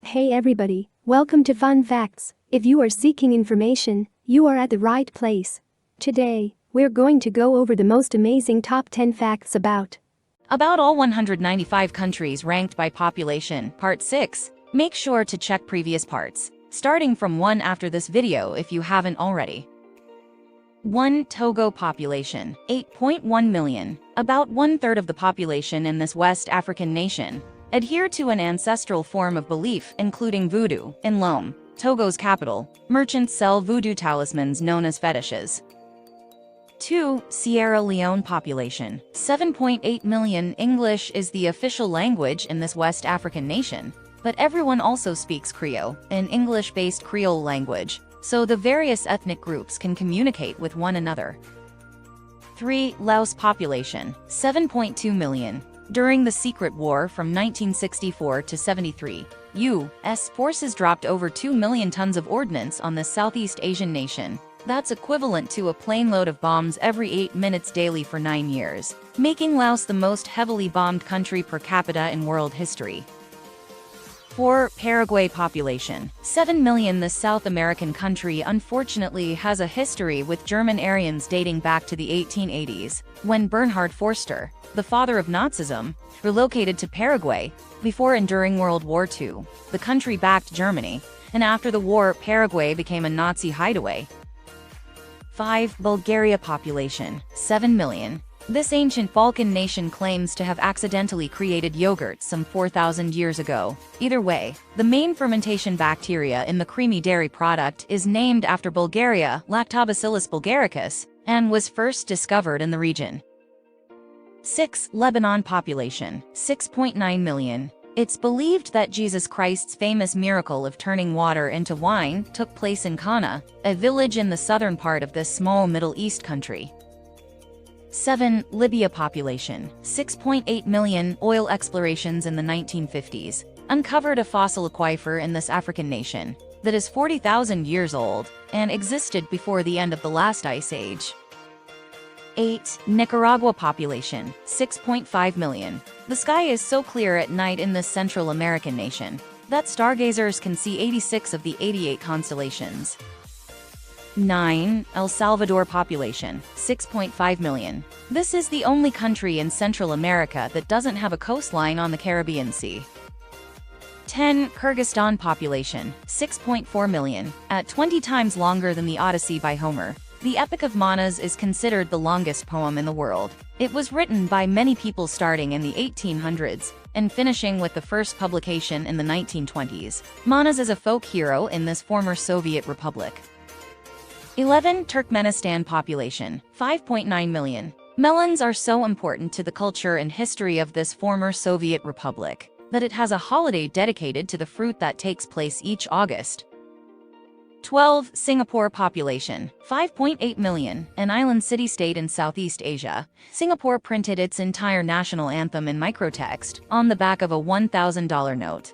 Hey everybody, welcome to Fun Facts. If you are seeking information, you are at the right place. Today, we're going to go over the most amazing top 10 facts about all 195 countries ranked by population, Part 6. Make sure to check previous parts, starting from 1 after this video if you haven't already. 1. Togo population, 8.1 million. About 1/3 of the population in this West African nation adhere to an ancestral form of belief including voodoo. In Lome, Togo's capital, merchants sell voodoo talismans known as fetishes. 2. Sierra Leone population, 7.8 million. English is the official language in this West African nation, but everyone also speaks Creole, an English-based Creole language, so the various ethnic groups can communicate with one another. 3. Laos population, 7.2 million. During the Secret War from 1964 to 73, U.S. forces dropped over 2 million tons of ordnance on this Southeast Asian nation. That's equivalent to a plane load of bombs every 8 minutes daily for 9 years, making Laos the most heavily bombed country per capita in world history. 4. Paraguay population, 7 million. This South American country unfortunately has a history with German Aryans dating back to the 1880s, when Bernhard Forster, the father of Nazism, relocated to Paraguay. Before and during World War II, the country backed Germany, and after the war, Paraguay became a Nazi hideaway. 5. Bulgaria population, 7 million. This ancient Balkan nation claims to have accidentally created yogurt some 4,000 years ago. Either way, the main fermentation bacteria in the creamy dairy product is named after Bulgaria, Lactobacillus bulgaricus, and was first discovered in the region. 6. Lebanon population, 6.9 million. It's believed that Jesus Christ's famous miracle of turning water into wine took place in Cana, a village in the southern part of this small Middle East country. 7. Libya population, 6.8 million. Oil explorations in the 1950s uncovered a fossil aquifer in this African nation that is 40,000 years old and existed before the end of the last ice age. 8. Nicaragua population, 6.5 million. The sky is so clear at night in this Central American nation that stargazers can see 86 of the 88 constellations. 9. El Salvador population, 6.5 million. This is the only country in Central America that doesn't have a coastline on the Caribbean Sea. 10. Kyrgyzstan population, 6.4 million. At 20 times longer than the Odyssey by Homer, the Epic of Manas is considered the longest poem in the world. It was written by many people starting in the 1800s and finishing with the first publication in the 1920s. Manas is a folk hero in this former Soviet republic. 11. Turkmenistan population, 5.9 million. Melons are so important to the culture and history of this former Soviet republic that it has a holiday dedicated to the fruit that takes place each August. 12. Singapore population, 5.8 million. An island city-state in Southeast Asia, Singapore printed its entire national anthem in microtext on the back of a $1,000 note.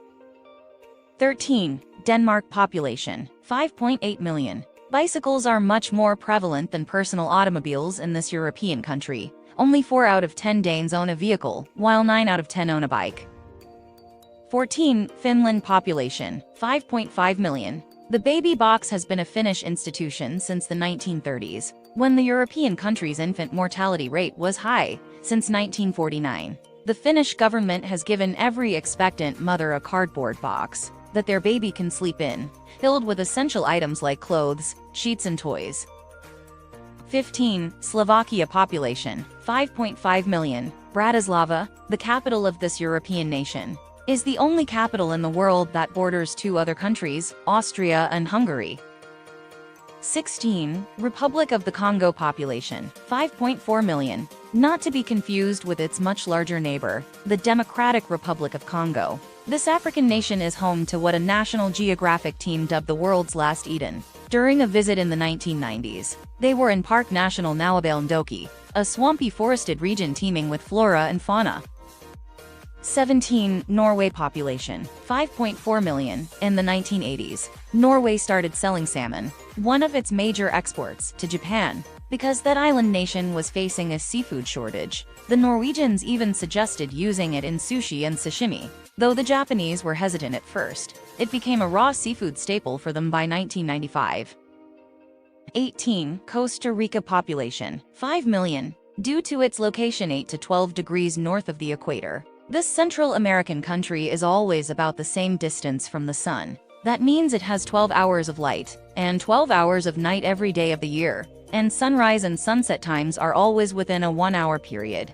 13. Denmark population, 5.8 million. Bicycles are much more prevalent than personal automobiles in this European country. Only 4 out of 10 Danes own a vehicle, while 9 out of 10 own a bike. 14. Finland population, 5.5 million. The baby box has been a Finnish institution since the 1930s, when the European country's infant mortality rate was high, since 1949. The Finnish government has given every expectant mother a cardboard box that their baby can sleep in, filled with essential items like clothes, sheets and toys. 15. Slovakia population, 5.5 million. Bratislava, the capital of this European nation, is the only capital in the world that borders 2 other countries, Austria and Hungary. 16. Republic of the Congo population, 5.4 million. Not to be confused with its much larger neighbor, the Democratic Republic of Congo. This African nation is home to what a National Geographic team dubbed the world's last Eden. During a visit in the 1990s, they were in Park National Nawabale Ndoki, a swampy forested region teeming with flora and fauna. 17. Norway population, 5.4 million. In the 1980s, Norway started selling salmon, one of its major exports, to Japan, because that island nation was facing a seafood shortage. The Norwegians even suggested using it in sushi and sashimi, though the Japanese were hesitant at first. It became a raw seafood staple for them by 1995. 18. Costa Rica population, 5 million. Due to its location 8 to 12 degrees north of the equator, this Central American country is always about the same distance from the sun. That means it has 12 hours of light and 12 hours of night every day of the year, and sunrise and sunset times are always within a 1-hour period.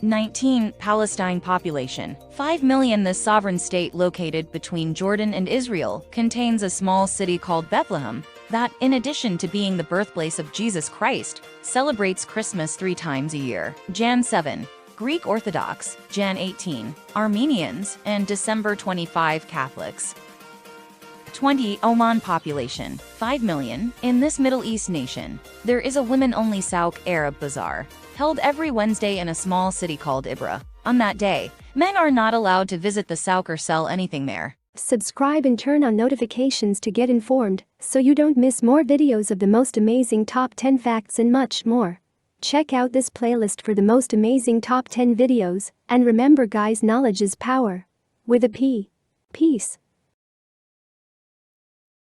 19. Palestine population, 5 million. This sovereign state located between Jordan and Israel contains a small city called Bethlehem that, in addition to being the birthplace of Jesus Christ, celebrates Christmas 3 times a year: Jan 7, Greek Orthodox; Jan 18, Armenians; and December 25, Catholics. 20. Oman population, 5 million. In this Middle East nation, there is a women-only Souk Arab bazaar, held every Wednesday in a small city called Ibra. On that day, men are not allowed to visit the souk or sell anything there. Subscribe and turn on notifications to get informed, so you don't miss more videos of the most amazing top 10 facts and much more. Check out this playlist for the most amazing top 10 videos, and remember guys, knowledge is power. With a P. Peace.